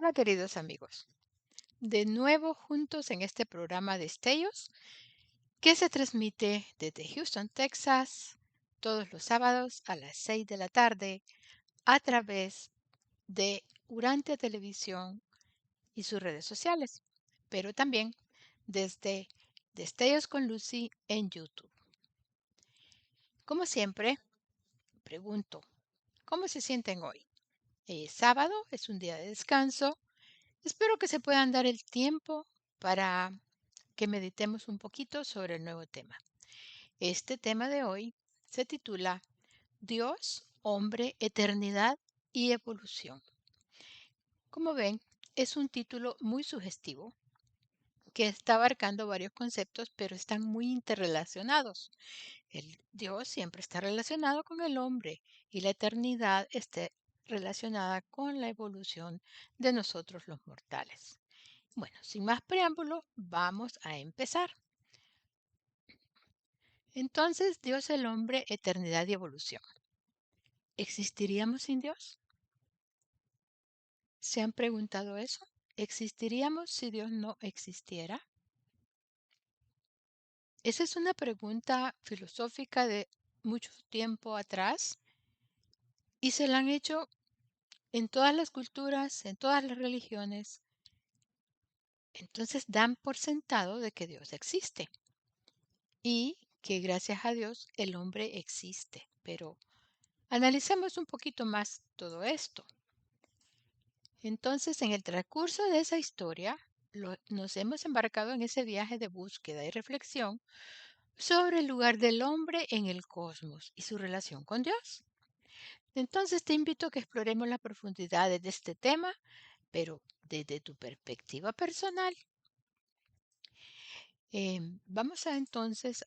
Hola queridos amigos, de nuevo juntos en este programa de Destellos que se transmite desde Houston, Texas, todos los sábados a las 6 de la tarde a través de Urante Televisión y sus redes sociales, pero también desde Destellos con Lucy en YouTube. Como siempre, pregunto, ¿cómo se sienten hoy? Es sábado, es un día de descanso. Espero que se puedan dar el tiempo para que meditemos un poquito sobre el nuevo tema. Este tema de hoy se titula Dios, hombre, eternidad y evolución. Como ven, es un título muy sugestivo que está abarcando varios conceptos, pero están muy interrelacionados. El Dios siempre está relacionado con el hombre y la eternidad está relacionada con la evolución de nosotros los mortales. Bueno, sin más preámbulo, vamos a empezar. Entonces, Dios, el hombre, eternidad y evolución. ¿Existiríamos sin Dios? ¿Se han preguntado eso? ¿Existiríamos si Dios no existiera? Esa es una pregunta filosófica de mucho tiempo atrás y se la han hecho en todas las culturas, en todas las religiones. Entonces dan por sentado de que Dios existe y que gracias a Dios el hombre existe. Pero analicemos un poquito más todo esto. Entonces, en el transcurso de esa historia, nos hemos embarcado en ese viaje de búsqueda y reflexión sobre el lugar del hombre en el cosmos y su relación con Dios. Entonces, te invito a que exploremos las profundidades de este tema, pero desde tu perspectiva personal. Vamos a entonces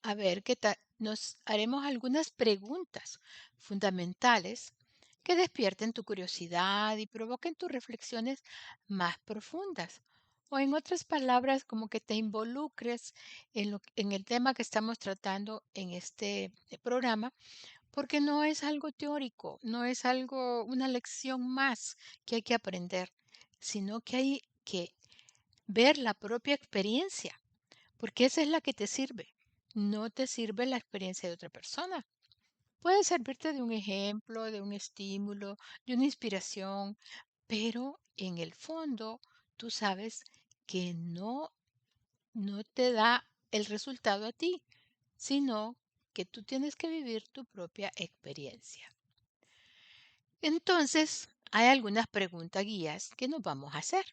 a ver qué tal. Nos haremos algunas preguntas fundamentales que despierten tu curiosidad y provoquen tus reflexiones más profundas. O en otras palabras, como que te involucres en el tema que estamos tratando en este programa, porque no es algo teórico, no es algo, una lección más que hay que aprender, sino que hay que ver la propia experiencia, porque esa es la que te sirve. No te sirve la experiencia de otra persona. Puede servirte de un ejemplo, de un estímulo, de una inspiración, pero en el fondo tú sabes que no te da el resultado a ti, sino que tú tienes que vivir tu propia experiencia. Entonces, hay algunas preguntas guías que nos vamos a hacer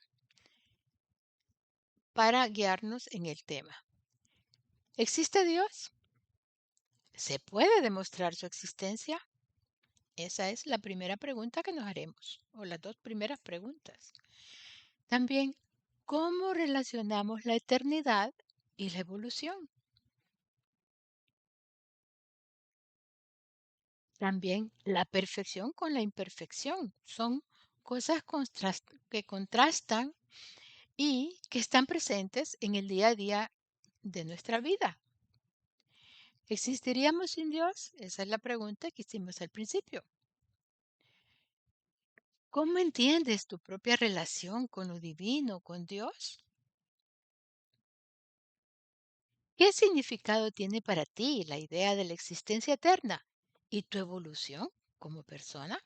para guiarnos en el tema. ¿Existe Dios? ¿Se puede demostrar su existencia? Esa es la primera pregunta que nos haremos, o las dos primeras preguntas. También, ¿cómo relacionamos la eternidad y la evolución? También, la perfección con la imperfección. Son cosas que contrastan y que están presentes en el día a día de nuestra vida. ¿Existiríamos sin Dios? Esa es la pregunta que hicimos al principio. ¿Cómo entiendes tu propia relación con lo divino, con Dios? ¿Qué significado tiene para ti la idea de la existencia eterna y tu evolución como persona?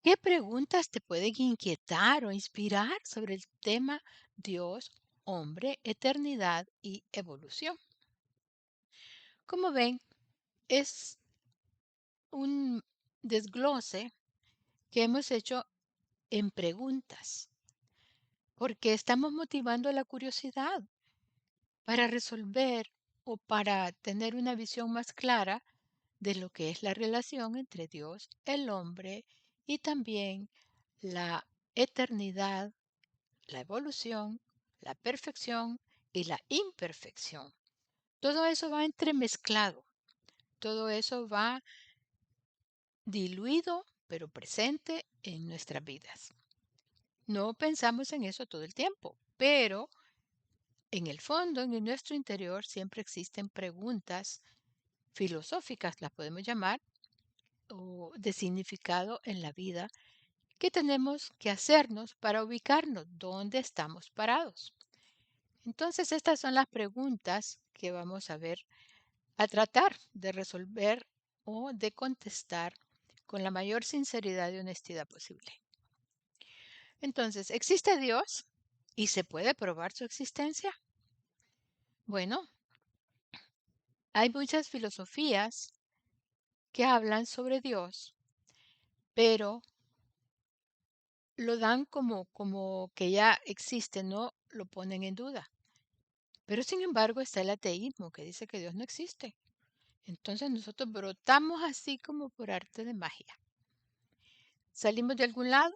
¿Qué preguntas te pueden inquietar o inspirar sobre el tema Dios, hombre, eternidad y evolución? Como ven, es un desglose que hemos hecho en preguntas, porque estamos motivando la curiosidad para resolver o para tener una visión más clara de lo que es la relación entre Dios, el hombre y también la eternidad, la evolución, la perfección y la imperfección. Todo eso va entremezclado, todo eso va diluido pero presente en nuestras vidas. No pensamos en eso todo el tiempo, pero en el fondo, en nuestro interior, siempre existen preguntas filosóficas, las podemos llamar, o de significado en la vida que tenemos que hacernos para ubicarnos dónde estamos parados. Entonces, estas son las preguntas que vamos a ver, a tratar de resolver o de contestar con la mayor sinceridad y honestidad posible. Entonces, ¿existe Dios y se puede probar su existencia? Bueno, hay muchas filosofías que hablan sobre Dios, pero lo dan como que ya existe, no lo ponen en duda. Pero sin embargo está el ateísmo que dice que Dios no existe. Entonces nosotros brotamos así como por arte de magia. Salimos de algún lado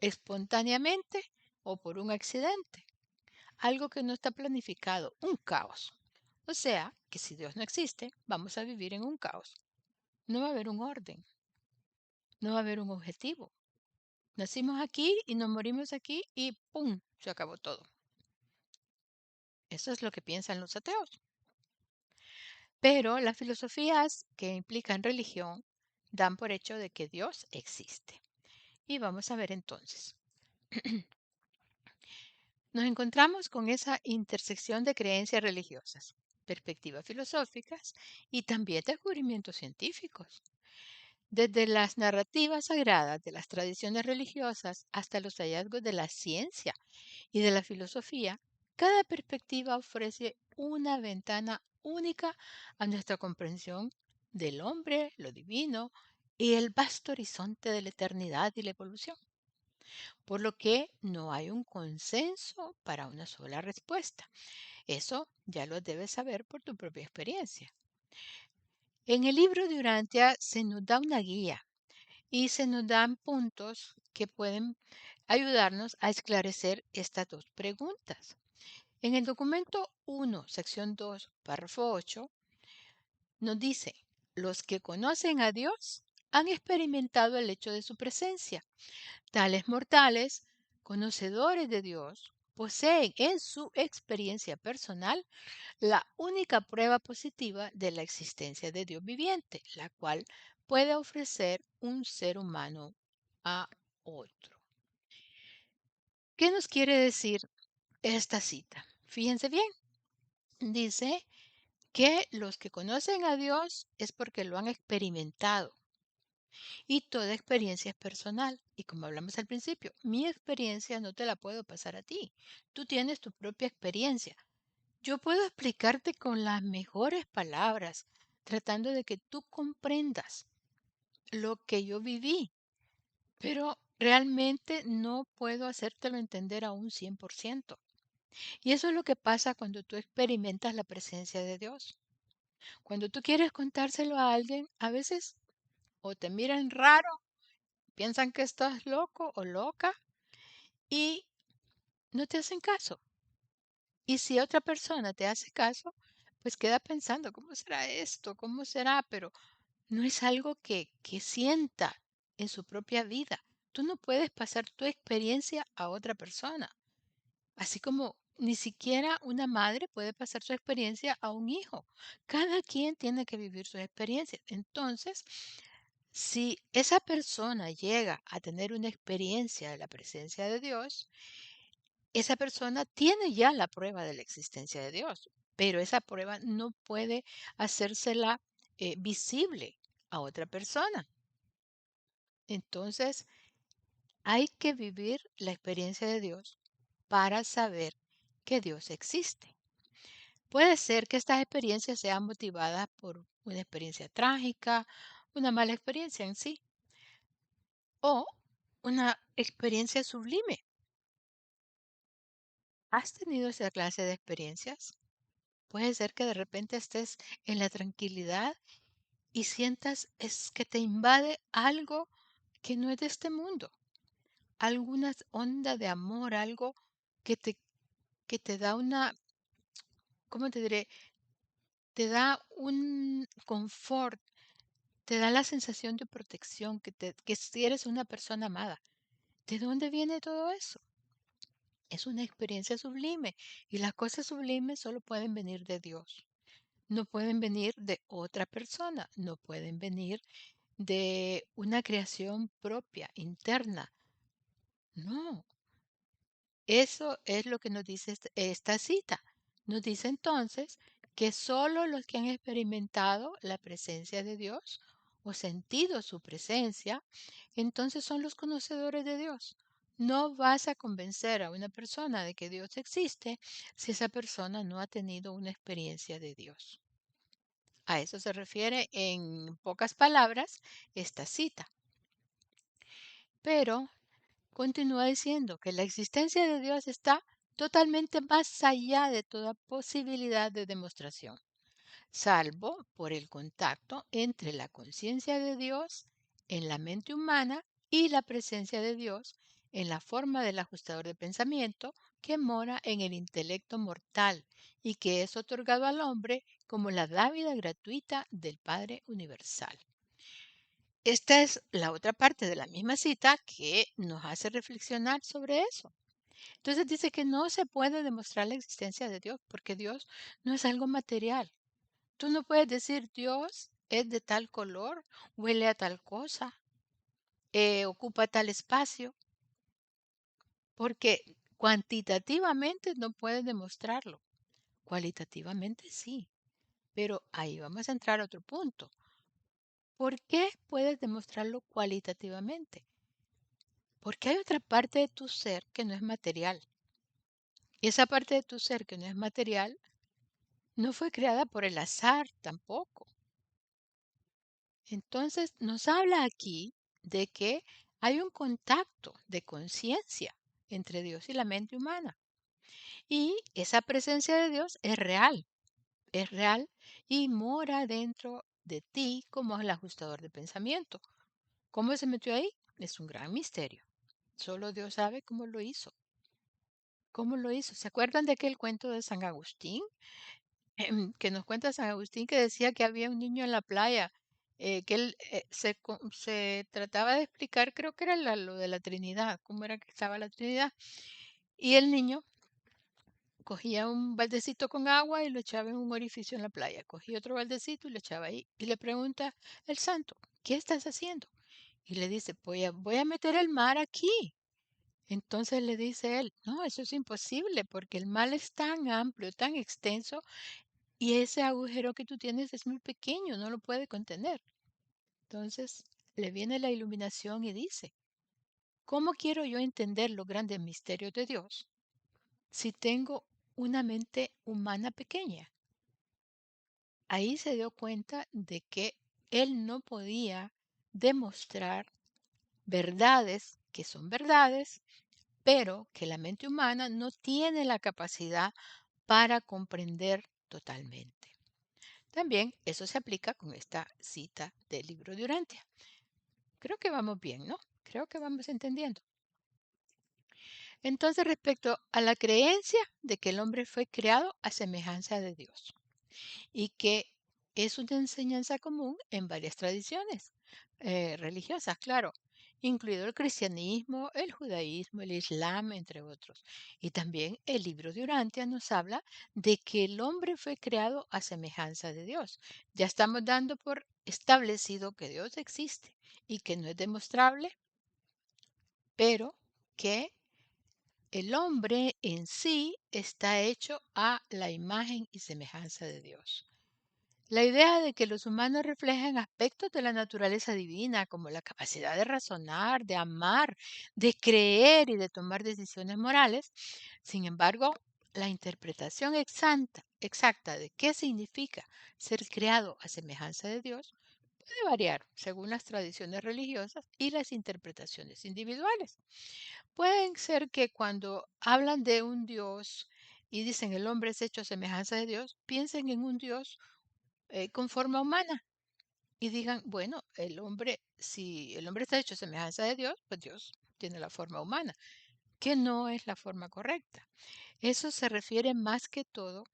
espontáneamente o por un accidente, algo que no está planificado, un caos. O sea, que si Dios no existe, vamos a vivir en un caos. No va a haber un orden, no va a haber un objetivo. Nacimos aquí y nos morimos aquí y ¡pum! Se acabó todo. Eso es lo que piensan los ateos. Pero las filosofías que implican religión dan por hecho de que Dios existe. Y vamos a ver entonces. Nos encontramos con esa intersección de creencias religiosas, perspectivas filosóficas y también descubrimientos científicos. Desde las narrativas sagradas de las tradiciones religiosas hasta los hallazgos de la ciencia y de la filosofía, cada perspectiva ofrece una ventana única a nuestra comprensión del hombre, lo divino y el vasto horizonte de la eternidad y la evolución, por lo que no hay un consenso para una sola respuesta. Eso ya lo debes saber por tu propia experiencia. En el libro de Urantia se nos da una guía y se nos dan puntos que pueden ayudarnos a esclarecer estas dos preguntas. En el documento 1, sección 2, párrafo 8, nos dice, los que conocen a Dios han experimentado el hecho de su presencia. Tales mortales, conocedores de Dios, poseen en su experiencia personal la única prueba positiva de la existencia de Dios viviente, la cual puede ofrecer un ser humano a otro. ¿Qué nos quiere decir esta cita? Fíjense bien, dice que los que conocen a Dios es porque lo han experimentado y toda experiencia es personal. Y como hablamos al principio, mi experiencia no te la puedo pasar a ti. Tú tienes tu propia experiencia. Yo puedo explicarte con las mejores palabras, tratando de que tú comprendas lo que yo viví, pero realmente no puedo hacértelo entender a un 100%. Y eso es lo que pasa cuando tú experimentas la presencia de Dios. Cuando tú quieres contárselo a alguien, a veces o te miran raro, piensan que estás loco o loca y no te hacen caso. Y si otra persona te hace caso, pues queda pensando, ¿cómo será esto? ¿Cómo será? Pero no es algo que sienta en su propia vida. Tú no puedes pasar tu experiencia a otra persona. Así como ni siquiera una madre puede pasar su experiencia a un hijo. Cada quien tiene que vivir su experiencia. Entonces, si esa persona llega a tener una experiencia de la presencia de Dios, esa persona tiene ya la prueba de la existencia de Dios, pero esa prueba no puede hacérsela visible a otra persona. Entonces, hay que vivir la experiencia de Dios para saber que Dios existe. Puede ser que estas experiencias sean motivadas por una experiencia trágica, una mala experiencia en sí, o una experiencia sublime. ¿Has tenido esa clase de experiencias? Puede ser que de repente estés en la tranquilidad y sientas es que te invade algo que no es de este mundo, alguna onda de amor, algo que te, que te da una, ¿cómo te diré? Te da un confort, te da la sensación de protección, que si eres una persona amada. ¿De dónde viene todo eso? Es una experiencia sublime y las cosas sublimes solo pueden venir de Dios. No pueden venir de otra persona, no pueden venir de una creación propia, interna. No, eso es lo que nos dice esta cita. Nos dice entonces que solo los que han experimentado la presencia de Dios o sentido su presencia, entonces son los conocedores de Dios. No vas a convencer a una persona de que Dios existe si esa persona no ha tenido una experiencia de Dios. A eso se refiere en pocas palabras esta cita. Pero continúa diciendo que la existencia de Dios está totalmente más allá de toda posibilidad de demostración, salvo por el contacto entre la conciencia de Dios en la mente humana y la presencia de Dios en la forma del ajustador de pensamiento que mora en el intelecto mortal y que es otorgado al hombre como la dávida gratuita del Padre Universal. Esta es la otra parte de la misma cita que nos hace reflexionar sobre eso. Entonces dice que no se puede demostrar la existencia de Dios porque Dios no es algo material. Tú no puedes decir Dios es de tal color, huele a tal cosa, ocupa tal espacio, porque cuantitativamente no puedes demostrarlo. Cualitativamente sí, pero ahí vamos a entrar a otro punto. ¿Por qué puedes demostrarlo cualitativamente? Porque hay otra parte de tu ser que no es material. Y esa parte de tu ser que no es material no fue creada por el azar tampoco. Entonces nos habla aquí de que hay un contacto de conciencia entre Dios y la mente humana. Y esa presencia de Dios es real y mora dentro de ti como el ajustador de pensamiento. ¿Cómo se metió ahí? Es un gran misterio. Solo Dios sabe cómo lo hizo. ¿Cómo lo hizo? ¿Se acuerdan de aquel cuento de San Agustín? Que nos cuenta San Agustín que decía que había un niño en la playa, que él se trataba de explicar, creo que era lo de la Trinidad, cómo era que estaba la Trinidad. Y el niño cogía un baldecito con agua y lo echaba en un orificio en la playa. Cogía otro baldecito y lo echaba ahí. Y le pregunta el santo, ¿qué estás haciendo? Y le dice, voy a meter el mar aquí. Entonces le dice él, no, eso es imposible porque el mar es tan amplio, tan extenso y ese agujero que tú tienes es muy pequeño, no lo puede contener. Entonces le viene la iluminación y dice, ¿cómo quiero yo entender los grandes misterios de Dios si tengo una mente humana pequeña? Ahí se dio cuenta de que él no podía demostrar verdades que son verdades, pero que la mente humana no tiene la capacidad para comprender totalmente. También eso se aplica con esta cita del libro de Urantia. Creo que vamos bien, ¿no? Creo que vamos entendiendo. Entonces, respecto a la creencia de que el hombre fue creado a semejanza de Dios y que es una enseñanza común en varias tradiciones religiosas, claro, incluido el cristianismo, el judaísmo, el islam, entre otros. Y también el libro de Urantia nos habla de que el hombre fue creado a semejanza de Dios. Ya estamos dando por establecido que Dios existe y que no es demostrable, pero que el hombre en sí está hecho a la imagen y semejanza de Dios. La idea de que los humanos reflejan aspectos de la naturaleza divina, como la capacidad de razonar, de amar, de creer y de tomar decisiones morales. Sin embargo, la interpretación exacta de qué significa ser creado a semejanza de Dios puede variar según las tradiciones religiosas y las interpretaciones individuales. Pueden ser que cuando hablan de un Dios y dicen el hombre es hecho a semejanza de Dios, piensen en un Dios con forma humana y digan, bueno, si el hombre está hecho a semejanza de Dios, pues Dios tiene la forma humana, que no es la forma correcta. Eso se refiere más que todo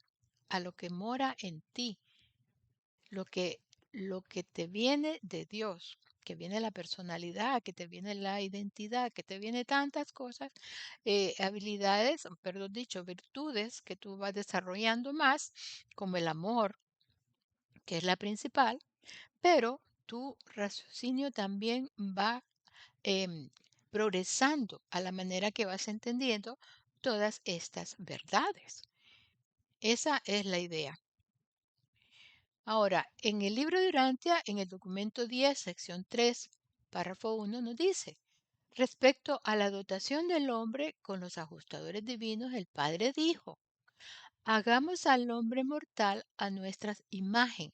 a lo que mora en ti, lo que, lo que te viene de Dios, que viene la personalidad, que te viene la identidad, que te viene tantas cosas, habilidades, perdón dicho, virtudes que tú vas desarrollando más, como el amor, que es la principal, pero tu raciocinio también va em, progresando a la manera que vas entendiendo todas estas verdades. Esa es la idea. Ahora, en el libro de Urantia, en el documento 10, sección 3, párrafo 1, nos dice, respecto a la dotación del hombre con los ajustadores divinos, el Padre dijo, hagamos al hombre mortal a nuestra imagen.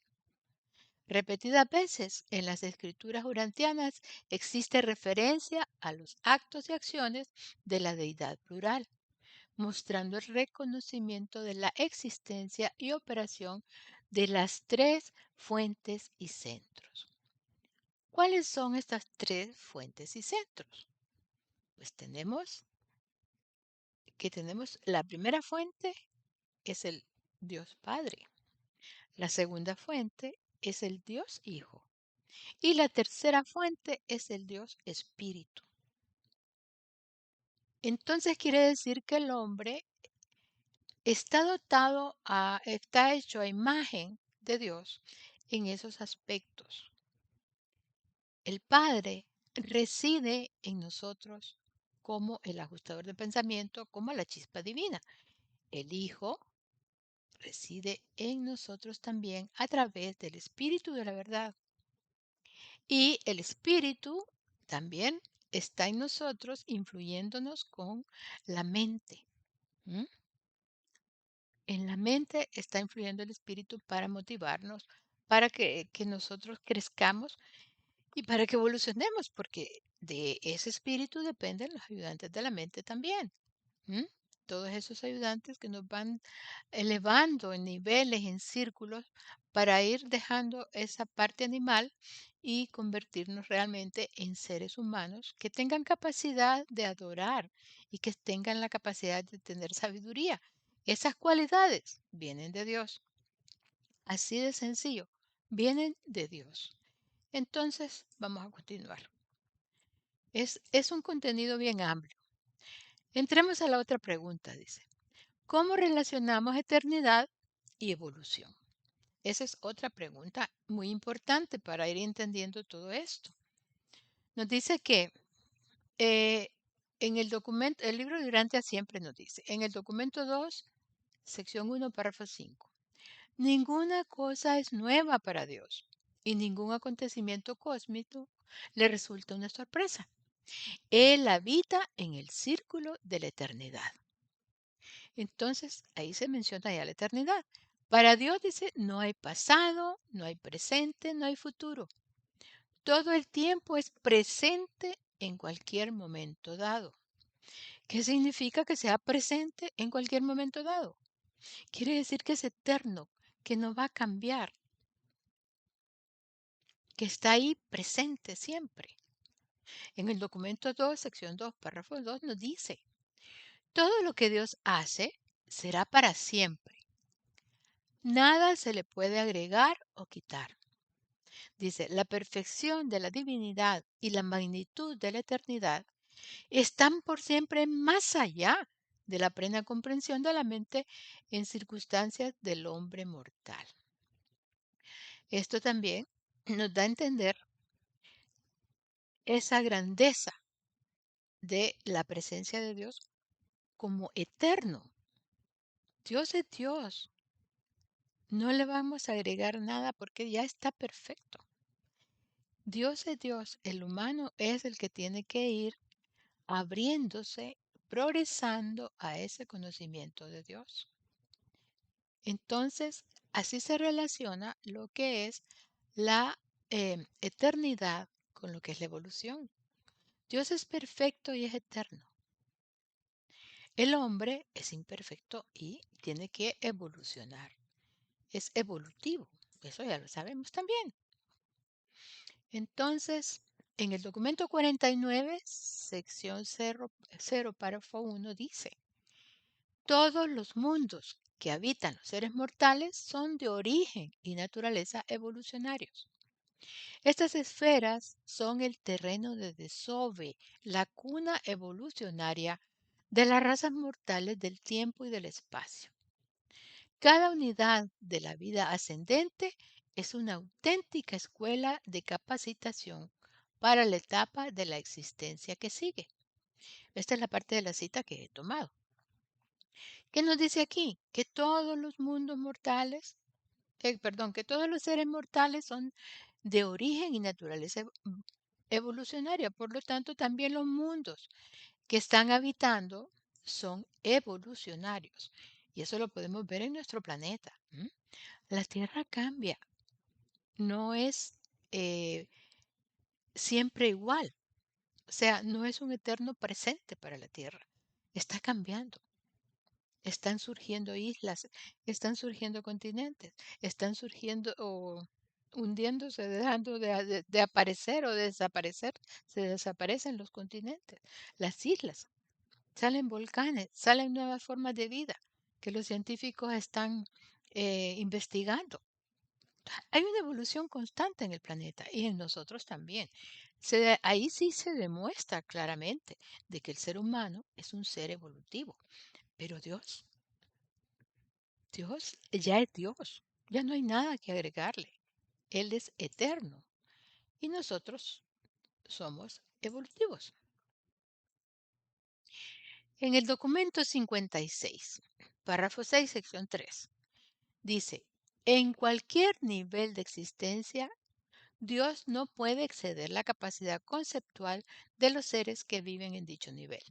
Repetidas veces en las escrituras urantianas existe referencia a los actos y acciones de la deidad plural, mostrando el reconocimiento de la existencia y operación de las tres fuentes y centros. ¿Cuáles son estas tres fuentes y centros? Pues tenemos la primera fuente es el Dios Padre, la segunda fuente es el Dios Hijo y la tercera fuente es el Dios Espíritu. Entonces quiere decir que el hombre está hecho a imagen de Dios en esos aspectos. El Padre reside en nosotros como el ajustador de pensamiento, como la chispa divina. El Hijo reside en nosotros también a través del Espíritu de la verdad. Y el Espíritu también está en nosotros, influyéndonos con la mente. ¿M? En la mente está influyendo el Espíritu para motivarnos, para que nosotros crezcamos y para que evolucionemos, porque de ese Espíritu dependen los ayudantes de la mente también. ¿M? Todos esos ayudantes que nos van elevando en niveles, en círculos, para ir dejando esa parte animal y convertirnos realmente en seres humanos que tengan capacidad de adorar y que tengan la capacidad de tener sabiduría. Esas cualidades vienen de Dios. Así de sencillo, vienen de Dios. Entonces, vamos a continuar. Es un contenido bien amplio. Entremos a la otra pregunta, dice. ¿Cómo relacionamos eternidad y evolución? Esa es otra pregunta muy importante para ir entendiendo todo esto. Nos dice que eh, en el documento, el libro de Urantia siempre nos dice, en el documento 2, sección 1, párrafo 5, ninguna cosa es nueva para Dios y ningún acontecimiento cósmico le resulta una sorpresa. Él habita en el círculo de la eternidad. Entonces, ahí se menciona ya la eternidad. Para Dios dice, no hay pasado, no hay presente, no hay futuro. Todo el tiempo es presente en cualquier momento dado. ¿Qué significa que sea presente en cualquier momento dado? Quiere decir que es eterno, que no va a cambiar, que está ahí presente siempre. En el documento 2, sección 2, párrafo 2, nos dice, todo lo que Dios hace será para siempre. Nada se le puede agregar o quitar. Dice, la perfección de la divinidad y la magnitud de la eternidad están por siempre más allá de la plena comprensión de la mente en circunstancias del hombre mortal. Esto también nos da a entender esa grandeza de la presencia de Dios como eterno. Dios es Dios. No le vamos a agregar nada porque ya está perfecto. Dios es Dios, el humano es el que tiene que ir abriéndose, progresando a ese conocimiento de Dios. Entonces, así se relaciona lo que es la eternidad con lo que es la evolución. Dios es perfecto y es eterno. El hombre es imperfecto y tiene que evolucionar. Es evolutivo. Eso ya lo sabemos también. Entonces, en el documento 49, sección 0, párrafo 1, dice, todos los mundos que habitan los seres mortales son de origen y naturaleza evolucionarios. Estas esferas son el terreno de desove, la cuna evolucionaria de las razas mortales del tiempo y del espacio. Cada unidad de la vida ascendente es una auténtica escuela de capacitación para la etapa de la existencia que sigue. Esta es la parte de la cita que he tomado. ¿Qué nos dice aquí? Que todos los mundos mortales, que todos los seres mortales son de origen y naturaleza evolucionaria. Por lo tanto, también los mundos que están habitando son evolucionarios. Y eso lo podemos ver en nuestro planeta. La Tierra cambia, no es eh, siempre igual. O sea, no es un eterno presente para la Tierra. Está cambiando. Están surgiendo islas, están surgiendo continentes, están surgiendo o hundiéndose, dejando de aparecer o de desaparecer. Se desaparecen los continentes, las islas, salen volcanes, salen nuevas formas de vida que los científicos están investigando. Hay una evolución constante en el planeta y en nosotros también. Ahí sí se demuestra claramente de que el ser humano es un ser evolutivo, pero Dios ya es Dios, ya no hay nada que agregarle. Él es eterno y nosotros somos evolutivos. En el documento 56, párrafo 6, sección 3, dice, en cualquier nivel de existencia, Dios no puede exceder la capacidad conceptual de los seres que viven en dicho nivel.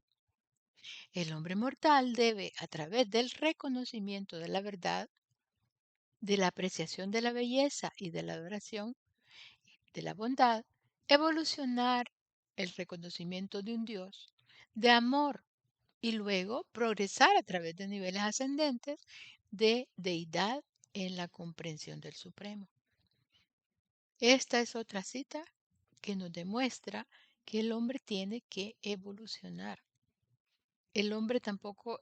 El hombre mortal debe, a través del reconocimiento de la verdad, de la apreciación de la belleza y de la adoración, de la bondad, evolucionar el reconocimiento de un Dios, de amor, y luego progresar a través de niveles ascendentes de deidad en la comprensión del Supremo. Esta es otra cita que nos demuestra que el hombre tiene que evolucionar. El hombre tampoco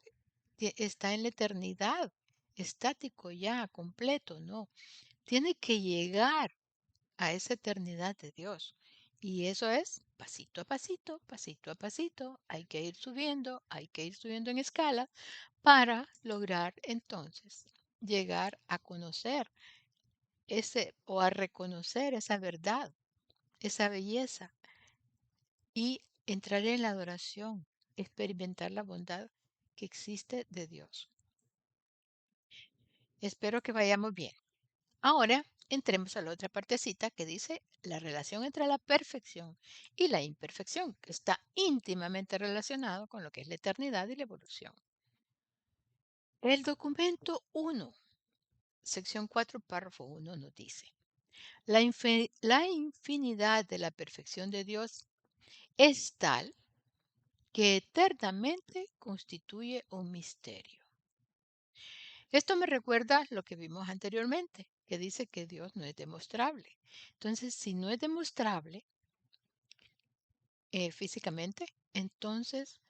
está en la eternidad, estático ya, completo, no. Tiene que llegar a esa eternidad de Dios. Y eso es pasito a pasito, pasito a pasito. Hay que ir subiendo en escala para lograr entonces llegar a conocer ese o a reconocer esa verdad, esa belleza y entrar en la adoración, experimentar la bondad que existe de Dios. Espero que vayamos bien. Ahora entremos a la otra partecita que dice la relación entre la perfección y la imperfección, que está íntimamente relacionado con lo que es la eternidad y la evolución. El documento 1, sección 4, párrafo 1 nos dice, la infinidad de la perfección de Dios es tal que eternamente constituye un misterio. Esto me recuerda lo que vimos anteriormente, que dice que Dios no es demostrable. Entonces, si no es demostrable físicamente, entonces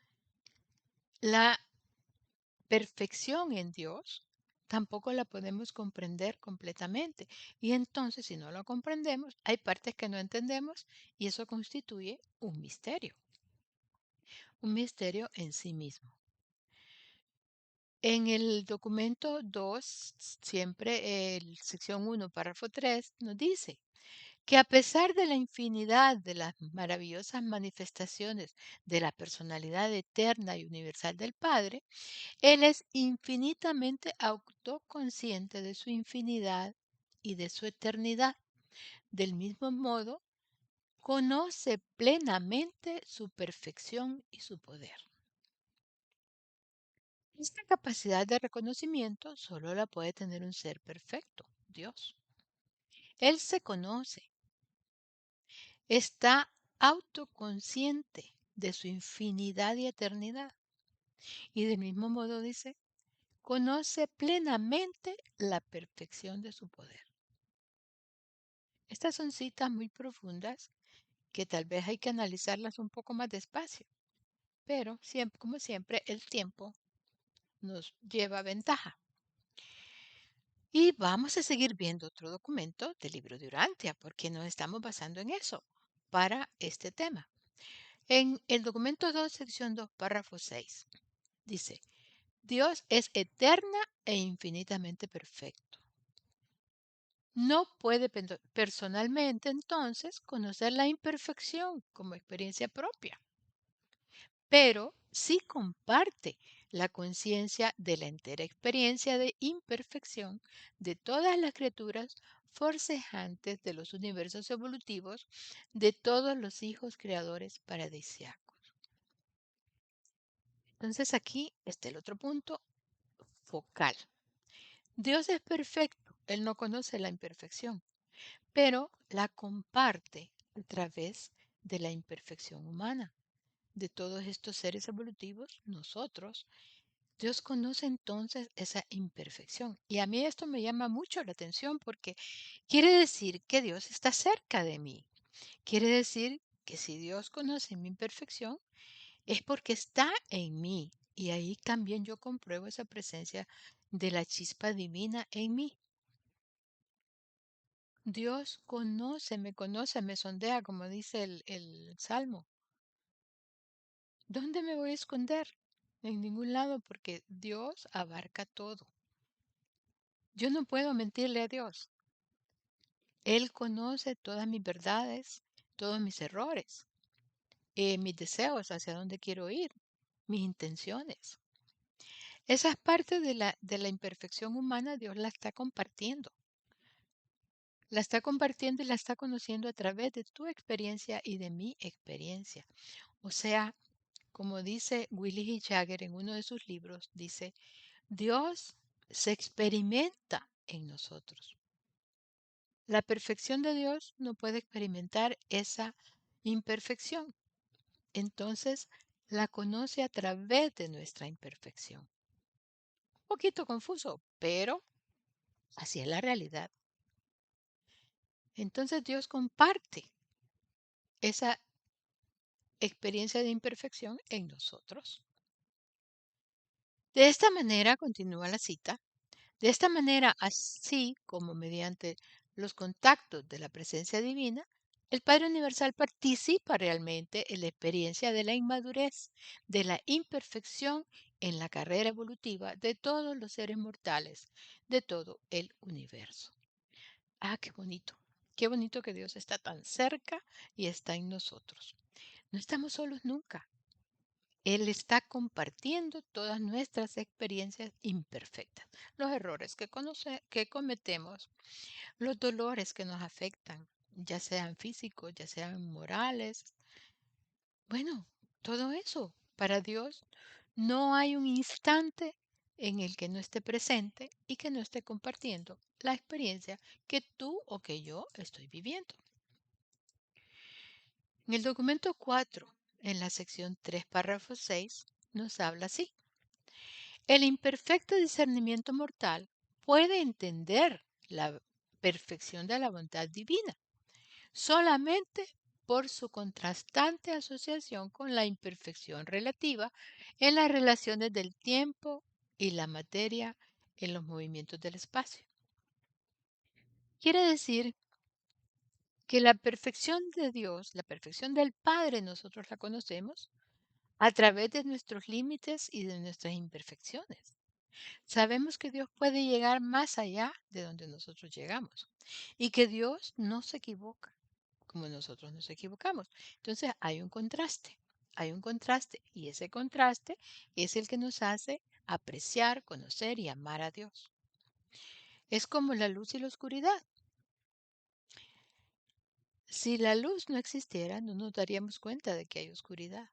la perfección en Dios tampoco la podemos comprender completamente. Y entonces, si no lo comprendemos, hay partes que no entendemos y eso constituye un misterio en sí mismo. En el documento 2, siempre el sección 1, párrafo 3, nos dice, que a pesar de la infinidad de las maravillosas manifestaciones de la personalidad eterna y universal del Padre, Él es infinitamente autoconsciente de su infinidad y de su eternidad. Del mismo modo, conoce plenamente su perfección y su poder. Esta capacidad de reconocimiento solo la puede tener un ser perfecto, Dios. Él se conoce, está autoconsciente de su infinidad y eternidad. Y del mismo modo dice, conoce plenamente la perfección de su poder. Estas son citas muy profundas que tal vez hay que analizarlas un poco más despacio, pero siempre, como siempre, el tiempo nos lleva ventaja. Y vamos a seguir viendo otro documento del libro de Urantia, porque nos estamos basando en eso para este tema. En el documento 2, sección 2, párrafo 6, dice, Dios es eterna e infinitamente perfecto. No puede personalmente entonces conocer la imperfección como experiencia propia, pero sí comparte la conciencia de la entera experiencia de imperfección de todas las criaturas forcejantes de los universos evolutivos, de todos los hijos creadores paradisíacos. Entonces aquí está el otro punto focal. Dios es perfecto, Él no conoce la imperfección, pero la comparte a través de la imperfección humana. De todos estos seres evolutivos, nosotros, Dios conoce entonces esa imperfección. Y a mí esto me llama mucho la atención porque quiere decir que Dios está cerca de mí. Quiere decir que si Dios conoce mi imperfección, es porque está en mí. Y ahí también yo compruebo esa presencia de la chispa divina en mí. Dios conoce, me sondea, como dice el Salmo. ¿Dónde me voy a esconder? En ningún lado, porque Dios abarca todo. Yo no puedo mentirle a Dios. Él conoce todas mis verdades, todos mis errores, mis deseos, hacia dónde quiero ir, mis intenciones. Esas partes de la imperfección humana, Dios la está compartiendo. La está compartiendo y la está conociendo a través de tu experiencia y de mi experiencia. O sea, como dice Willie H. Jagger en uno de sus libros, dice, Dios se experimenta en nosotros. La perfección de Dios no puede experimentar esa imperfección. Entonces, la conoce a través de nuestra imperfección. Un poquito confuso, pero así es la realidad. Entonces, Dios comparte esa experiencia de imperfección en nosotros. De esta manera, continúa la cita, de esta manera, así como mediante los contactos de la presencia divina, el Padre Universal participa realmente en la experiencia de la inmadurez, de la imperfección en la carrera evolutiva de todos los seres mortales, de todo el universo. Ah, qué bonito que Dios está tan cerca y está en nosotros. No estamos solos nunca. Él está compartiendo todas nuestras experiencias imperfectas, los errores que cometemos, los dolores que nos afectan, ya sean físicos, ya sean morales. Bueno, todo eso para Dios no hay un instante en el que no esté presente y que no esté compartiendo la experiencia que tú o que yo estoy viviendo. En el documento 4, en la sección 3, párrafo 6, nos habla así. El imperfecto discernimiento mortal puede entender la perfección de la voluntad divina solamente por su contrastante asociación con la imperfección relativa en las relaciones del tiempo y la materia en los movimientos del espacio. Quiere decir que la perfección de Dios, la perfección del Padre, nosotros la conocemos a través de nuestros límites y de nuestras imperfecciones. Sabemos que Dios puede llegar más allá de donde nosotros llegamos y que Dios no se equivoca. como nosotros nos equivocamos. Entonces hay un contraste y ese contraste es el que nos hace apreciar, conocer y amar a Dios. Es como la luz y la oscuridad. Si la luz no existiera, no nos daríamos cuenta de que hay oscuridad.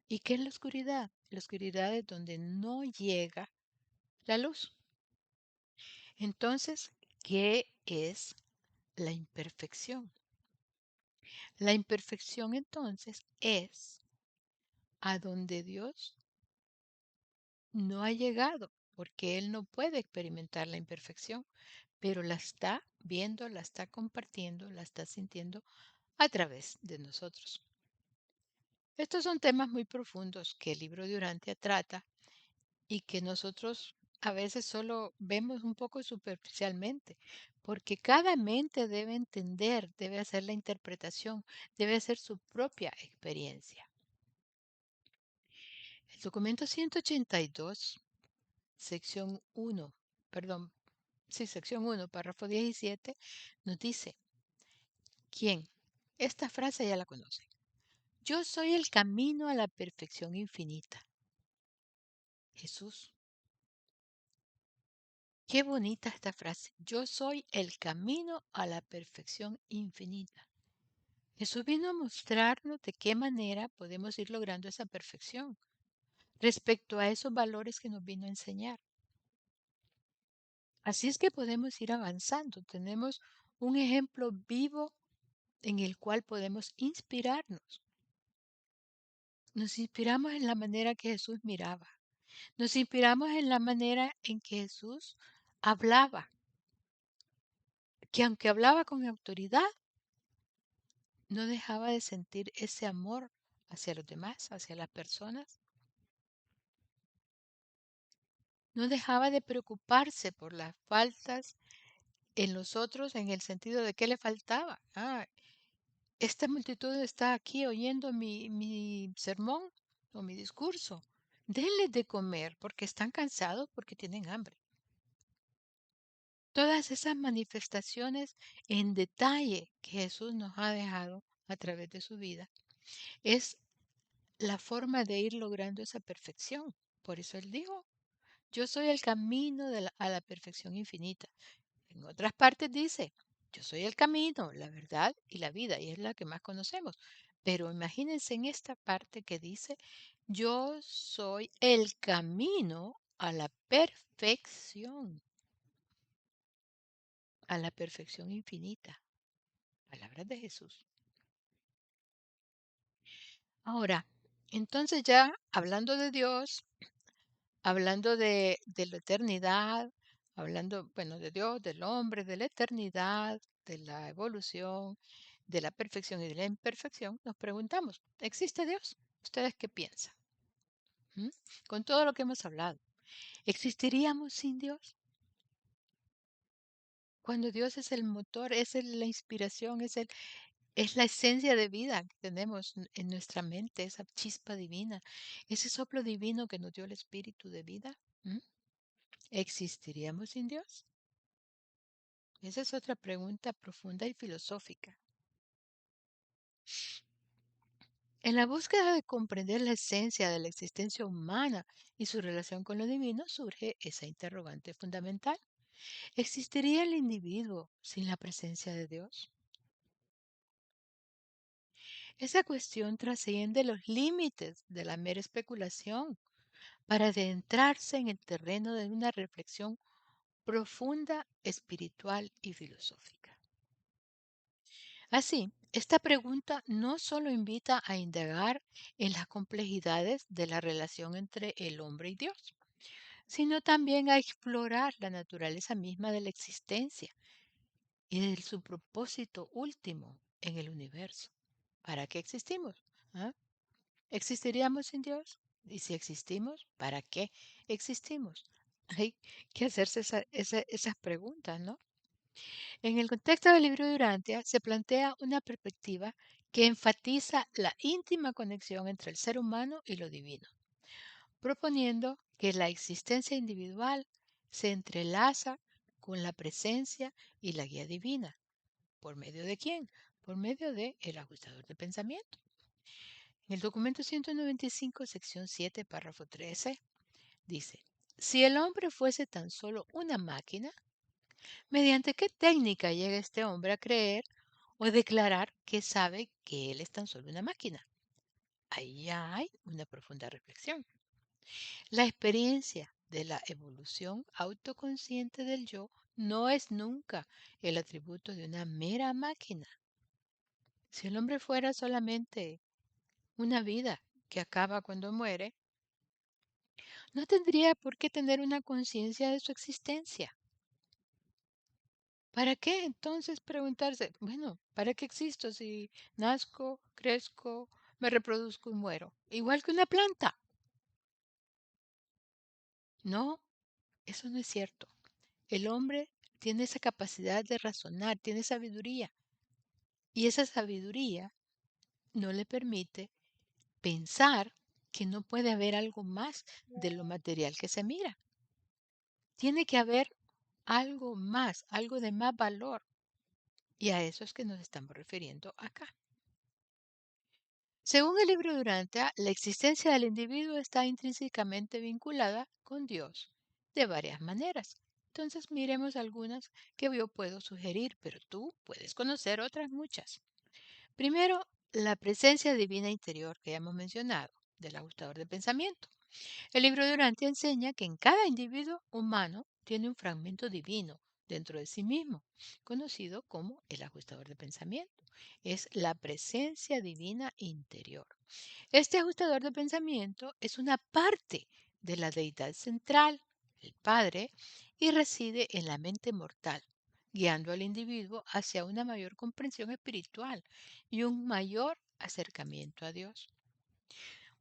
¿Y qué es la oscuridad? La oscuridad es donde no llega la luz. Entonces, ¿qué es la imperfección? La imperfección entonces es a donde Dios no ha llegado, porque Él no puede experimentar la imperfección, pero la está viendo, la está compartiendo, la está sintiendo a través de nosotros. Estos son temas muy profundos que el libro de Urantia trata y que nosotros a veces solo vemos un poco superficialmente, porque cada mente debe entender, debe hacer la interpretación, debe hacer su propia experiencia. El documento 182, sección 1, perdón, sí, sección 1, párrafo 17, nos dice, ¿quién? Esta frase ya la conocen. Yo soy el camino a la perfección infinita. Jesús. Qué bonita esta frase. Yo soy el camino a la perfección infinita. Jesús vino a mostrarnos de qué manera podemos ir logrando esa perfección respecto a esos valores que nos vino a enseñar. Así es que podemos ir avanzando. Tenemos un ejemplo vivo en el cual podemos inspirarnos. Nos inspiramos en la manera que Jesús miraba. Nos inspiramos en la manera en que Jesús hablaba, que aunque hablaba con autoridad, no dejaba de sentir ese amor hacia los demás, hacia las personas. No dejaba de preocuparse por las faltas en los otros en el sentido de qué le faltaba. Esta multitud está aquí oyendo mi sermón o mi discurso. Denles de comer porque están cansados, porque tienen hambre. Todas esas manifestaciones en detalle que Jesús nos ha dejado a través de su vida es la forma de ir logrando esa perfección. Por eso Él dijo, yo soy el camino a la perfección infinita. En otras partes dice, yo soy el camino, la verdad y la vida, y es la que más conocemos. Pero imagínense en esta parte que dice, yo soy el camino a la perfección infinita. Palabras de Jesús. Ahora, entonces ya hablando de Dios, hablando de la eternidad, hablando, bueno, de Dios, del hombre, de la eternidad, de la evolución, de la perfección y de la imperfección, nos preguntamos, ¿existe Dios? ¿Ustedes qué piensan? ¿Mm? Con todo lo que hemos hablado, ¿existiríamos sin Dios? Cuando Dios es el motor, la inspiración, es la esencia de vida que tenemos en nuestra mente, esa chispa divina, ese soplo divino que nos dio el espíritu de vida. ¿Mm? ¿Existiríamos sin Dios? Esa es otra pregunta profunda y filosófica. En la búsqueda de comprender la esencia de la existencia humana y su relación con lo divino surge esa interrogante fundamental. ¿Existiría el individuo sin la presencia de Dios? Esa cuestión trasciende los límites de la mera especulación para adentrarse en el terreno de una reflexión profunda, espiritual y filosófica. Así, esta pregunta no solo invita a indagar en las complejidades de la relación entre el hombre y Dios, sino también a explorar la naturaleza misma de la existencia y de su propósito último en el universo. ¿Para qué existimos? ¿Ah? ¿Existiríamos sin Dios? Y si existimos, ¿para qué existimos? Hay que hacerse esas preguntas, ¿no? En el contexto del libro de Urantia se plantea una perspectiva que enfatiza la íntima conexión entre el ser humano y lo divino, proponiendo que la existencia individual se entrelaza con la presencia y la guía divina. ¿Por medio de quién? por medio de el ajustador de pensamiento. En el documento 195, sección 7, párrafo 13, dice, si el hombre fuese tan solo una máquina, ¿mediante qué técnica llega este hombre a creer o declarar que sabe que él es tan solo una máquina? Ahí ya hay una profunda reflexión. La experiencia de la evolución autoconsciente del yo no es nunca el atributo de una mera máquina. Si el hombre fuera solamente una vida que acaba cuando muere, no tendría por qué tener una conciencia de su existencia. ¿Para qué entonces preguntarse, bueno, ¿para qué existo si nazco, crezco, me reproduzco y muero? Igual que una planta. No, eso no es cierto. El hombre tiene esa capacidad de razonar, tiene sabiduría. Y esa sabiduría no le permite pensar que no puede haber algo más de lo material que se mira. Tiene que haber algo más, algo de más valor. Y a eso es que nos estamos refiriendo acá. Según el libro de Urantia, la existencia del individuo está intrínsecamente vinculada con Dios de varias maneras. Entonces miremos algunas que yo puedo sugerir, pero tú puedes conocer otras muchas. Primero, la presencia divina interior que ya hemos mencionado, del ajustador de pensamiento. El libro de Urantia enseña que en cada individuo humano tiene un fragmento divino dentro de sí mismo, conocido como el ajustador de pensamiento. Es la presencia divina interior. Este ajustador de pensamiento es una parte de la deidad central, el Padre, y reside en la mente mortal, guiando al individuo hacia una mayor comprensión espiritual y un mayor acercamiento a Dios.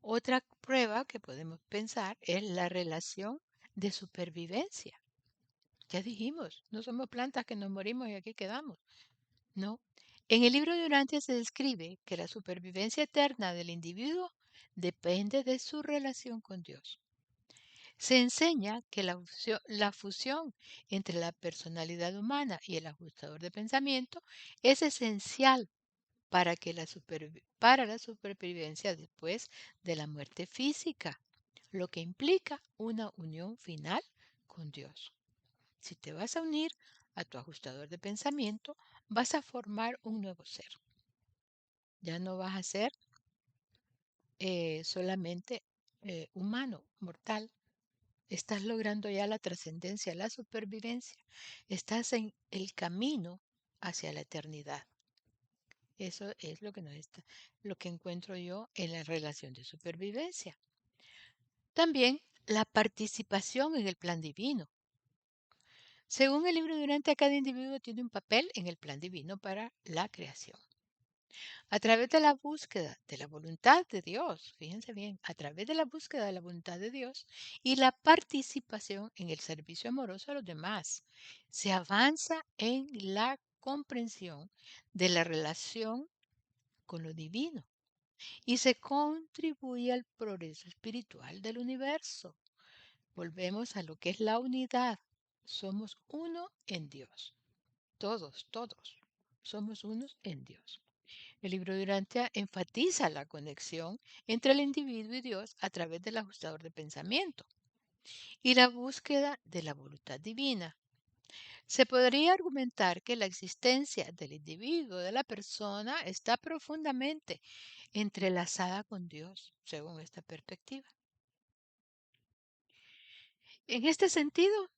Otra prueba que podemos pensar es la relación de supervivencia. Ya dijimos, no somos plantas que nos morimos y aquí quedamos. No. En el libro de Urantia se describe que la supervivencia eterna del individuo depende de su relación con Dios. Se enseña que la fusión entre la personalidad humana y el ajustador de pensamiento es esencial para la supervivencia después de la muerte física, lo que implica una unión final con Dios. Si te vas a unir a tu ajustador de pensamiento, vas a formar un nuevo ser. Ya no vas a ser solamente humano, mortal. Estás logrando ya la trascendencia, la supervivencia. Estás en el camino hacia la eternidad. Eso es lo que encuentro yo en la relación de supervivencia. También la participación en el plan divino. Según el libro de Durante, cada individuo tiene un papel en el plan divino para la creación. A través de la búsqueda de la voluntad de Dios, fíjense bien, a través de la búsqueda de la voluntad de Dios y la participación en el servicio amoroso a los demás, se avanza en la comprensión de la relación con lo divino y se contribuye al progreso espiritual del universo. Volvemos a lo que es la unidad. Somos uno en Dios. Todos. Somos unos en Dios. El libro de Urantia enfatiza la conexión entre el individuo y Dios a través del ajustador de pensamiento y la búsqueda de la voluntad divina. Se podría argumentar que la existencia del individuo, de la persona, está profundamente entrelazada con Dios, según esta perspectiva. En este sentido,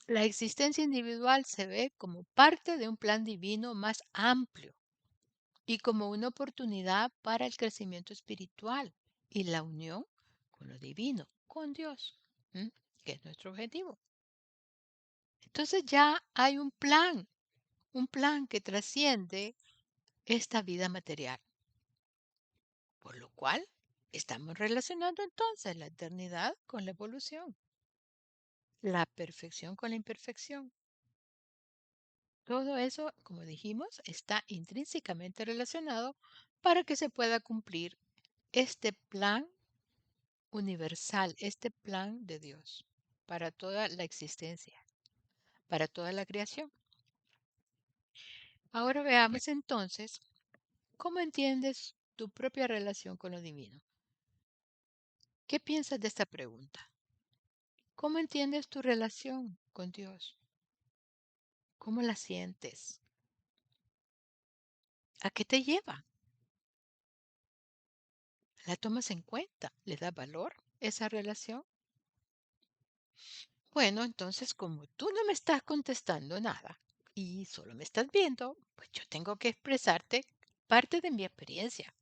la existencia individual se ve como parte de un plan divino más amplio y como una oportunidad para el crecimiento espiritual y la unión con lo divino, con Dios, ¿m? Que es nuestro objetivo. Entonces ya hay un plan que trasciende esta vida material, por lo cual estamos relacionando entonces la eternidad con la evolución, la perfección con la imperfección. Todo eso, como dijimos, está intrínsecamente relacionado para que se pueda cumplir este plan universal, este plan de Dios para toda la existencia, para toda la creación. Ahora veamos entonces ¿Cómo entiendes tu propia relación con lo divino? ¿Qué piensas de esta pregunta? ¿Cómo entiendes tu relación con Dios? ¿Cómo la sientes? ¿A qué te lleva? ¿La tomas en cuenta? ¿Le das valor esa relación? Bueno, entonces como tú no me estás contestando nada y solo me estás viendo, pues yo tengo que expresarte parte de mi experiencia.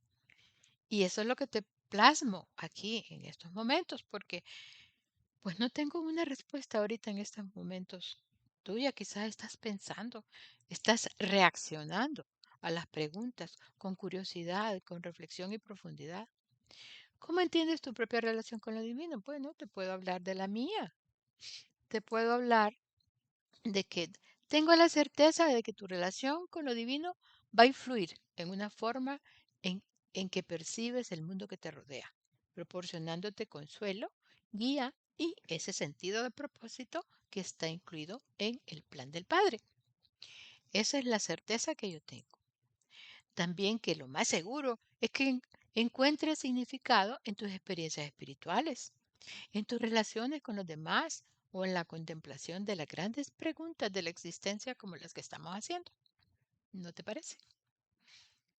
Y eso es lo que te plasmo aquí en estos momentos, porque pues no tengo una respuesta ahorita en estos momentos tuya. Quizás estás pensando, estás reaccionando a las preguntas con curiosidad, con reflexión y profundidad. ¿Cómo entiendes tu propia relación con lo divino? Bueno, te puedo hablar de la mía. Te puedo hablar de que tengo la certeza de que tu relación con lo divino va a influir en una forma en, en que percibes el mundo que te rodea, proporcionándote consuelo, guía y ese sentido de propósito que está incluido en el plan del Padre. Esa es la certeza que yo tengo. También que lo más seguro es que encuentres significado en tus experiencias espirituales, en tus relaciones con los demás o en la contemplación de las grandes preguntas de la existencia como las que estamos haciendo. ¿No te parece?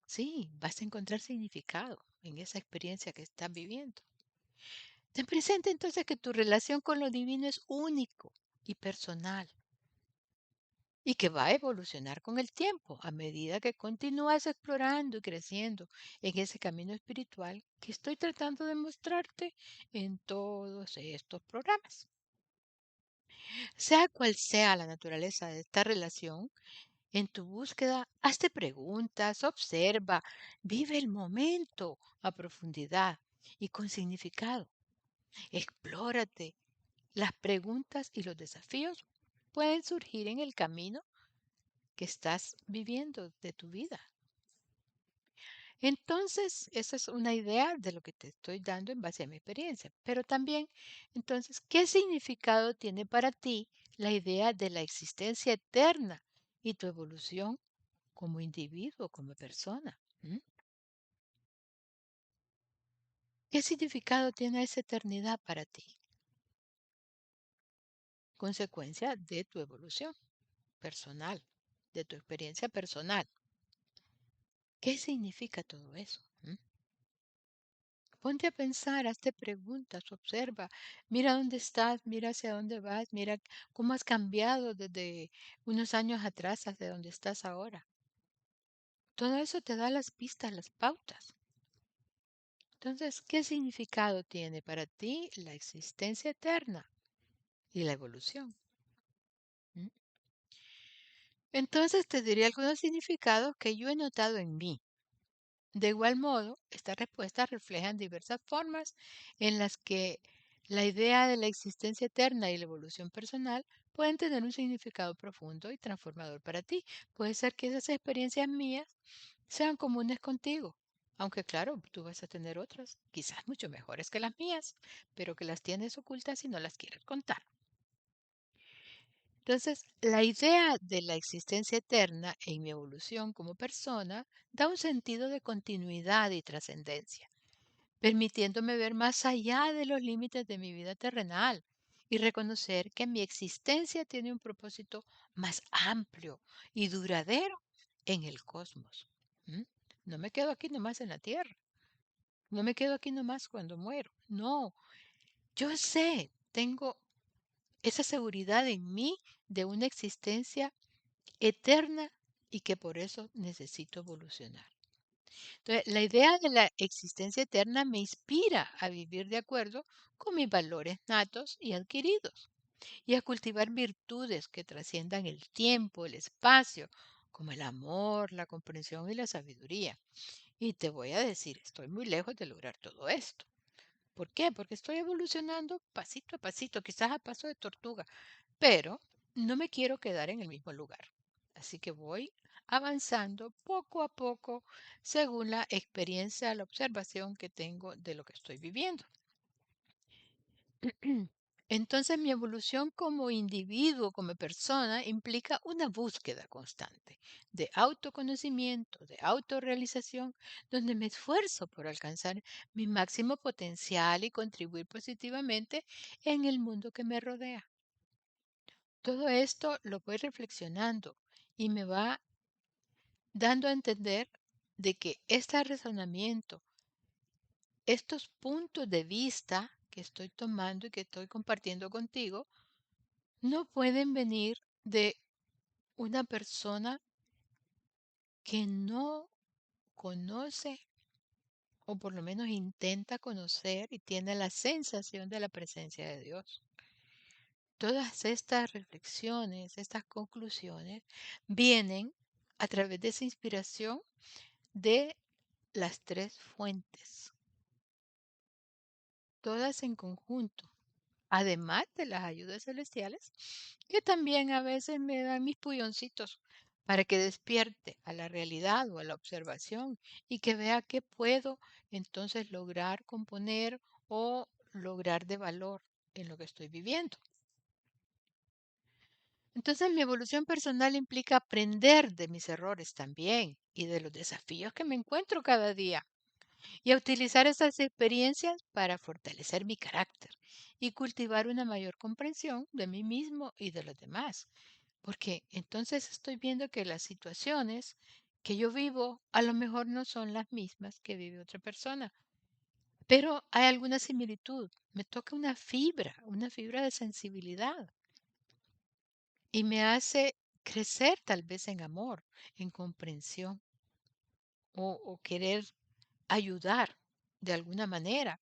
Sí, vas a encontrar significado en esa experiencia que estás viviendo. Ten presente entonces que tu relación con lo divino es único y personal y que va a evolucionar con el tiempo a medida que continúas explorando y creciendo en ese camino espiritual que estoy tratando de mostrarte en todos estos programas. Sea cual sea la naturaleza de esta relación, en tu búsqueda, hazte preguntas, observa, vive el momento a profundidad y con significado. Explórate. Las preguntas y los desafíos pueden surgir en el camino que estás viviendo de tu vida. Entonces, esa es una idea de lo que te estoy dando en base a mi experiencia. Pero también, entonces, ¿qué significado tiene para ti la idea de la existencia eterna y tu evolución como individuo, como persona? ¿Mm? ¿Qué significado tiene esa eternidad para ti? Consecuencia de tu evolución personal, de tu experiencia personal. ¿Qué significa todo eso? ¿Mm? Ponte a pensar, hazte preguntas, observa, mira dónde estás, mira hacia dónde vas, mira cómo has cambiado desde unos años atrás hasta donde estás ahora. Todo eso te da las pistas, las pautas. Entonces, ¿qué significado tiene para ti la existencia eterna y la evolución? ¿Mm? Entonces te diré algunos significados que yo he notado en mí. De igual modo, estas respuestas reflejan diversas formas en las que la idea de la existencia eterna y la evolución personal pueden tener un significado profundo y transformador para ti. Puede ser que esas experiencias mías sean comunes contigo, aunque claro, tú vas a tener otras, quizás mucho mejores que las mías, pero que las tienes ocultas y no las quieres contar. Entonces, la idea de la existencia eterna en mi evolución como persona da un sentido de continuidad y trascendencia, permitiéndome ver más allá de los límites de mi vida terrenal y reconocer que mi existencia tiene un propósito más amplio y duradero en el cosmos. ¿Mm? No me quedo aquí nomás en la Tierra, no me quedo aquí nomás cuando muero, no, yo sé, tengo esa seguridad en mí de una existencia eterna y que por eso necesito evolucionar. Entonces, la idea de la existencia eterna me inspira a vivir de acuerdo con mis valores natos y adquiridos y a cultivar virtudes que trasciendan el tiempo, el espacio, como el amor, la comprensión y la sabiduría. Y te voy a decir, estoy muy lejos de lograr todo esto. ¿Por qué? Porque estoy evolucionando pasito a pasito, quizás a paso de tortuga, pero no me quiero quedar en el mismo lugar. Así que voy avanzando poco a poco según la experiencia, la observación que tengo de lo que estoy viviendo. Entonces mi evolución como individuo, como persona, implica una búsqueda constante de autoconocimiento, de autorrealización, donde me esfuerzo por alcanzar mi máximo potencial y contribuir positivamente en el mundo que me rodea. Todo esto lo voy reflexionando y me va dando a entender de que este razonamiento, estos puntos de vista que estoy tomando y que estoy compartiendo contigo, no pueden venir de una persona que no conoce o por lo menos intenta conocer y tiene la sensación de la presencia de Dios. Todas estas reflexiones, estas conclusiones, vienen a través de esa inspiración de las tres fuentes, todas en conjunto, además de las ayudas celestiales, que también a veces me dan mis puyoncitos para que despierte a la realidad o a la observación y que vea qué puedo entonces lograr componer o lograr de valor en lo que estoy viviendo. Entonces mi evolución personal implica aprender de mis errores también y de los desafíos que me encuentro cada día y a utilizar esas experiencias para fortalecer mi carácter y cultivar una mayor comprensión de mí mismo y de los demás. Porque entonces estoy viendo que las situaciones que yo vivo a lo mejor no son las mismas que vive otra persona, pero hay alguna similitud. Me toca una fibra de sensibilidad y me hace crecer tal vez en amor, en comprensión o querer ayudar de alguna manera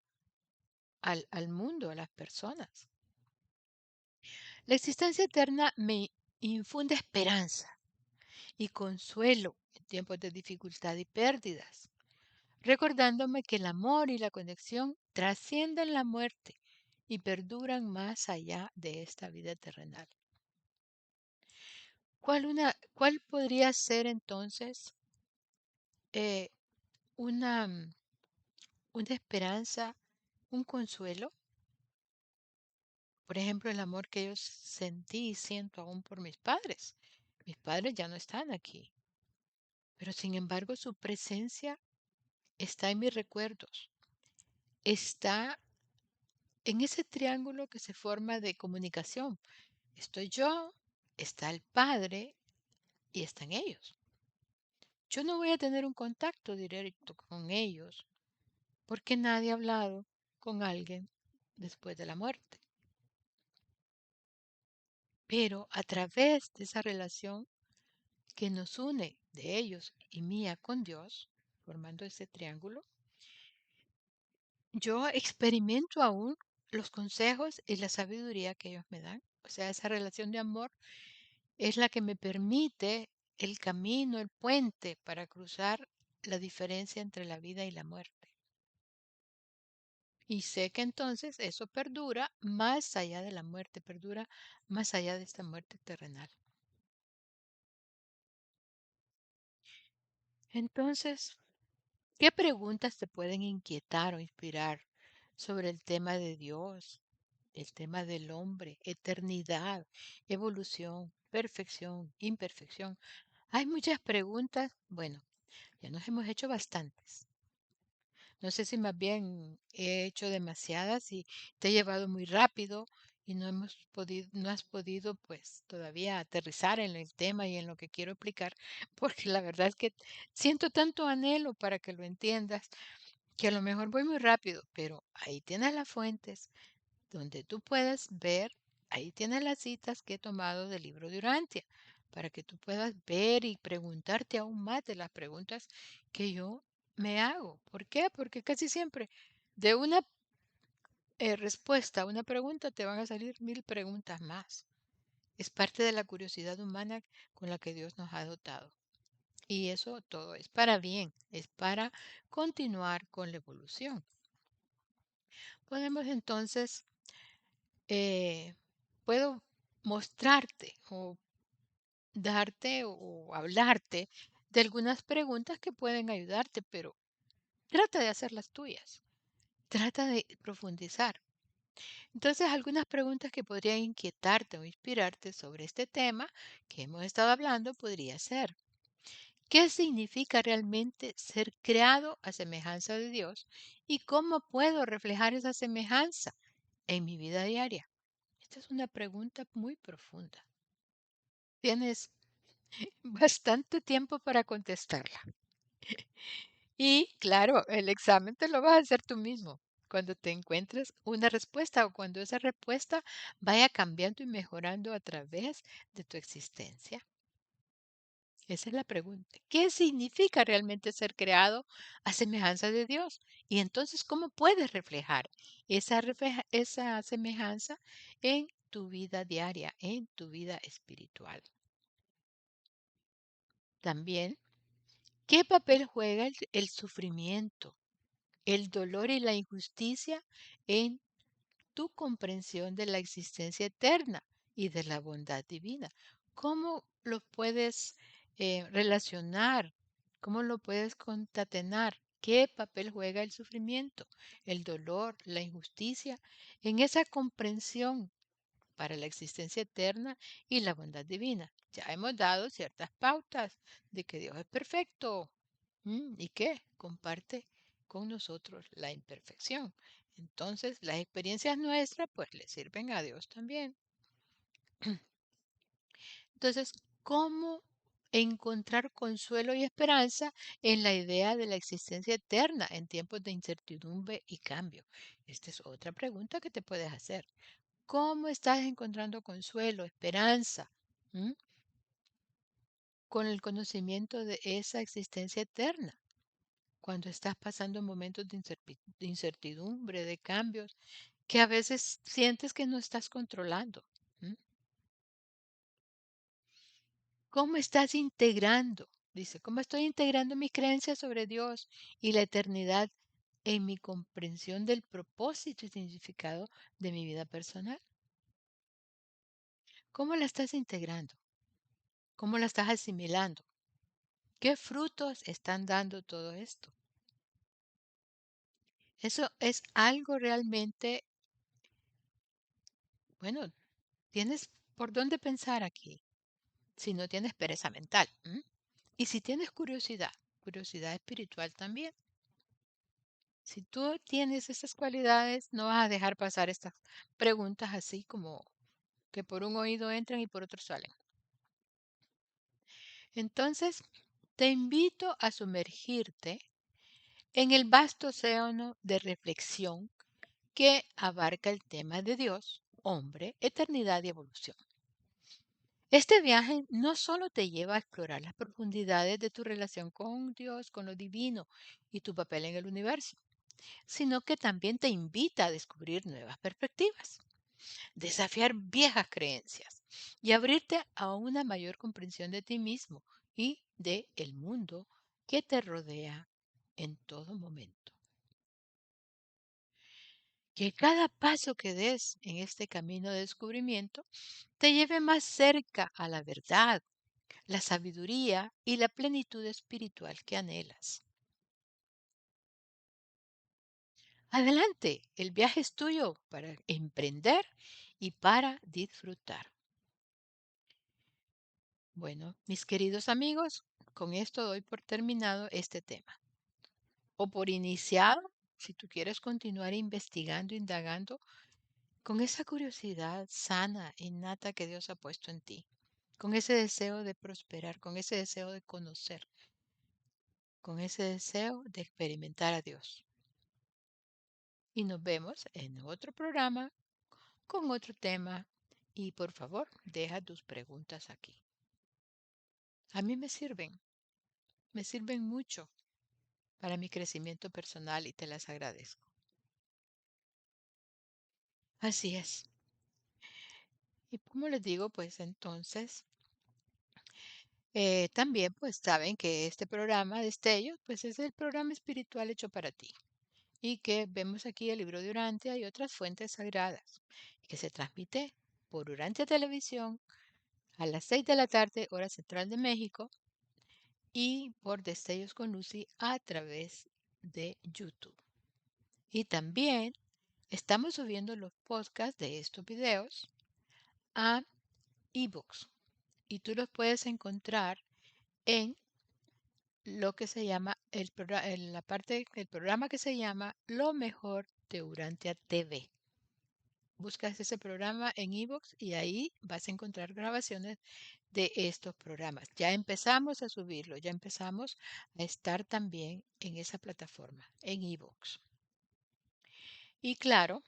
al mundo, a las personas. La existencia eterna me infunde esperanza y consuelo en tiempos de dificultad y pérdidas, recordándome que el amor y la conexión trascienden la muerte y perduran más allá de esta vida terrenal. ¿Cuál podría ser entonces eh, una, una esperanza, un consuelo? Por ejemplo, el amor que yo sentí y siento aún por mis padres. Mis padres ya no están aquí, pero sin embargo su presencia está en mis recuerdos, está en ese triángulo que se forma de comunicación. Estoy yo, está el padre y están ellos. Yo no voy a tener un contacto directo con ellos porque nadie ha hablado con alguien después de la muerte. Pero a través de esa relación que nos une de ellos y mía con Dios, formando ese triángulo, yo experimento aún los consejos y la sabiduría que ellos me dan. O sea, esa relación de amor es la que me permite el camino, el puente para cruzar la diferencia entre la vida y la muerte. Y sé que entonces eso perdura más allá de la muerte, perdura más allá de esta muerte terrenal. Entonces, ¿qué preguntas te pueden inquietar o inspirar sobre el tema de Dios, el tema del hombre, eternidad, evolución, perfección, imperfección? Hay muchas preguntas. Bueno, ya nos hemos hecho bastantes. No sé si más bien he hecho demasiadas y te he llevado muy rápido y no has podido pues todavía aterrizar en el tema y en lo que quiero explicar, porque la verdad es que siento tanto anhelo para que lo entiendas, que a lo mejor voy muy rápido, pero ahí tienes las fuentes donde tú puedes ver, ahí tienes las citas que he tomado del libro de Urantia, para que tú puedas ver y preguntarte aún más de las preguntas que yo me hago. ¿Por qué? Porque casi siempre de una respuesta a una pregunta te van a salir mil preguntas más. Es parte de la curiosidad humana con la que Dios nos ha dotado. Y eso todo es para bien, es para continuar con la evolución. Podemos entonces, eh, puedo mostrarte o darte o hablarte de algunas preguntas que pueden ayudarte, pero trata de hacerlas tuyas, trata de profundizar. Entonces, algunas preguntas que podrían inquietarte o inspirarte sobre este tema que hemos estado hablando podría ser, ¿qué significa realmente ser creado a semejanza de Dios y cómo puedo reflejar esa semejanza en mi vida diaria? Esta es una pregunta muy profunda. Tienes bastante tiempo para contestarla. Y claro, el examen te lo vas a hacer tú mismo cuando te encuentres una respuesta o cuando esa respuesta vaya cambiando y mejorando a través de tu existencia. Esa es la pregunta. ¿Qué significa realmente ser creado a semejanza de Dios? Y entonces, ¿cómo puedes reflejar esa semejanza en tu vida diaria, en tu vida espiritual? También, ¿qué papel juega el sufrimiento, el dolor y la injusticia en tu comprensión de la existencia eterna y de la bondad divina? ¿Cómo lo puedes relacionar? ¿Cómo lo puedes concatenar? ¿Qué papel juega el sufrimiento, el dolor, la injusticia en esa comprensión para la existencia eterna y la bondad divina? Ya hemos dado ciertas pautas de que Dios es perfecto. ¿Y qué? Comparte con nosotros la imperfección. Entonces, las experiencias nuestras, pues, le sirven a Dios también. Entonces, ¿cómo encontrar consuelo y esperanza en la idea de la existencia eterna en tiempos de incertidumbre y cambio? Esta es otra pregunta que te puedes hacer. ¿Cómo estás encontrando consuelo, esperanza, ¿m? con el conocimiento de esa existencia eterna? Cuando estás pasando momentos de incertidumbre, de cambios, que a veces sientes que no estás controlando. ¿M? ¿Cómo estás integrando? Dice, ¿cómo estoy integrando mis creencias sobre Dios y la eternidad en mi comprensión del propósito y significado de mi vida personal? ¿Cómo la estás integrando? ¿Cómo la estás asimilando? ¿Qué frutos están dando todo esto? Eso es algo realmente, bueno, tienes por dónde pensar aquí, si no tienes pereza mental. Y si tienes curiosidad, curiosidad espiritual también. Si tú tienes esas cualidades, no vas a dejar pasar estas preguntas así como que por un oído entran y por otro salen. Entonces, te invito a sumergirte en el vasto océano de reflexión que abarca el tema de Dios, hombre, eternidad y evolución. Este viaje no solo te lleva a explorar las profundidades de tu relación con Dios, con lo divino y tu papel en el universo, sino que también te invita a descubrir nuevas perspectivas, desafiar viejas creencias y abrirte a una mayor comprensión de ti mismo y de el mundo que te rodea en todo momento. Que cada paso que des en este camino de descubrimiento te lleve más cerca a la verdad, la sabiduría y la plenitud espiritual que anhelas. Adelante, el viaje es tuyo para emprender y para disfrutar. Bueno, mis queridos amigos, con esto doy por terminado este tema. O por iniciado, si tú quieres continuar investigando, indagando, con esa curiosidad sana, innata que Dios ha puesto en ti, con ese deseo de prosperar, con ese deseo de conocer, con ese deseo de experimentar a Dios. Y nos vemos en otro programa con otro tema. Y por favor, deja tus preguntas aquí. A mí me sirven mucho para mi crecimiento personal y te las agradezco. Así es. Y como les digo, pues entonces, también pues saben que este programa de Destellos, pues es el programa espiritual hecho para ti. Y que vemos aquí el libro de Urantia y otras fuentes sagradas, que se transmite por Urantia Televisión a las 6 de la tarde, hora central de México, y por Destellos con Lucy a través de YouTube. Y también Estamos subiendo los podcasts de estos videos a ebooks y tú los puedes encontrar en lo que se llama en la parte del programa que se llama Lo mejor de Urantia TV. Buscas ese programa en ebooks y ahí vas a encontrar grabaciones de estos programas. Ya empezamos a subirlo, ya empezamos a estar también en esa plataforma, en ebooks. Y claro,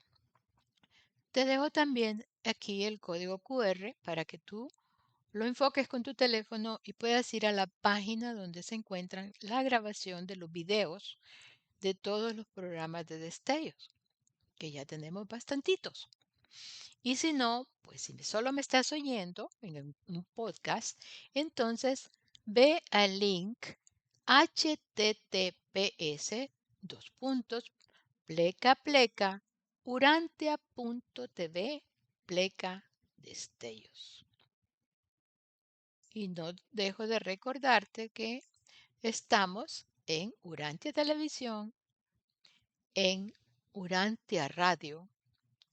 te dejo también aquí el código QR para que tú lo enfoques con tu teléfono y puedas ir a la página donde se encuentran la grabación de los videos de todos los programas de destellos, que ya tenemos bastantitos. Y si no, pues si solo me estás oyendo en un podcast, entonces ve al link https dos puntos pleca pleca urantia.tv pleca destellos. Y no dejo de recordarte que estamos en Urantia Televisión, en Urantia Radio,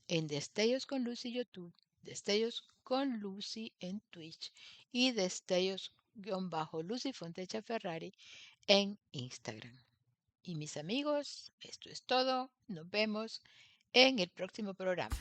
en Destellos con Lucy YouTube, Destellos con Lucy en Twitch y Destellos-Lucy Fontecha Ferrari en Instagram. Y mis amigos, esto es todo. Nos vemos en el próximo programa.